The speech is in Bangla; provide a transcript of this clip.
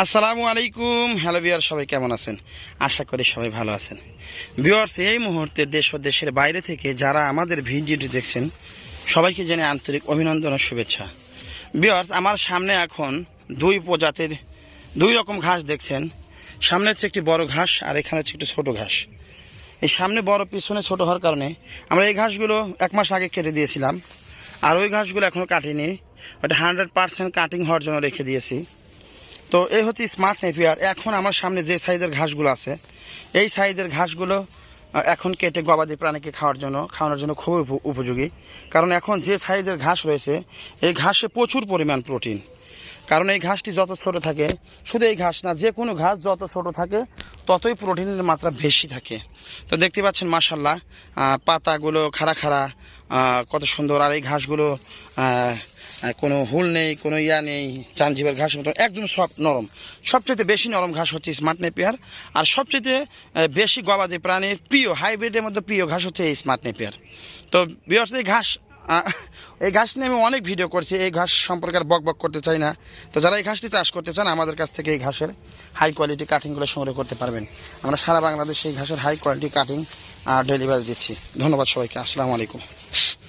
আসসালামু আলাইকুম। হ্যালো ভিউয়ার, সবাই কেমন আছেন? আশা করি সবাই ভালো আছেন। ভিউয়ার্স, এই মুহূর্তে দেশ ও দেশের বাইরে থেকে যারা আমাদের ভিডিওটি দেখছেন সবাইকে জানাই আন্তরিক অভিনন্দন ও শুভেচ্ছা। ভিউয়ার্স, আমার সামনে এখন দুই প্রজাতির দুই রকম ঘাস দেখছেন। সামনে হচ্ছে একটি বড় ঘাস আর এখানে হচ্ছে একটি ছোট ঘাস। এই সামনে বড় পিছনে ছোট হওয়ার কারণে আমরা এই ঘাসগুলো 1 মাস আগে কেটে দিয়েছিলাম, আর ওই ঘাসগুলো এখনও কাটিনি। ওটা 100% কাটিং হওয়ার জন্য রেখে দিয়েছি। তো এই হচ্ছে স্মার্ট নেপিয়ার। এখন আমার সামনে যে সাইজের ঘাসগুলো আছে, এই সাইজের ঘাসগুলো এখন কেটে গবাদি প্রাণীকে খাওয়ানোর জন্য খুবই উপযোগী। কারণ এখন যে সাইজের ঘাস রয়েছে, এই ঘাসে প্রচুর পরিমাণ প্রোটিন। কারণ এই ঘাসটি যত ছোট থাকে, শুধু এই ঘাস না, যে কোনো ঘাস যত ছোট থাকে ততই প্রোটিনের মাত্রা বেশি থাকে। তো দেখতে পাচ্ছেন মাশাল্লাহ, পাতাগুলো খাড়া খাড়া, কত সুন্দর। আর এই ঘাসগুলো কোনো হুল নেই, কোনো নেই, চানজিবার ঘাস মতো একদম সব নরম। সবচেয়ে বেশি নরম ঘাস হচ্ছে স্মার্ট নেপিয়ার। আর সবচেয়ে বেশি গবাদি প্রাণীর প্রিয়, হাইব্রিডের মধ্যে প্রিয় ঘাস হচ্ছে এই স্মার্ট নেপিয়ার। তো ভিউয়ার্স, এই ঘাস নিয়ে আমি অনেক ভিডিও করছি। এই ঘাস সম্পর্কে আর বক করতে চাই না। তো যারা এই ঘাসটি চাষ করতে চান, আমাদের কাছ থেকে এই ঘাসের হাই কোয়ালিটি কাটিংগুলো সংগ্রহ করতে পারবেন। আমরা সারা বাংলাদেশে এই ঘাসের হাই কোয়ালিটি কাটিং ডেলিভারি দিচ্ছি। ধন্যবাদ সবাইকে। আসসালামু আলাইকুম।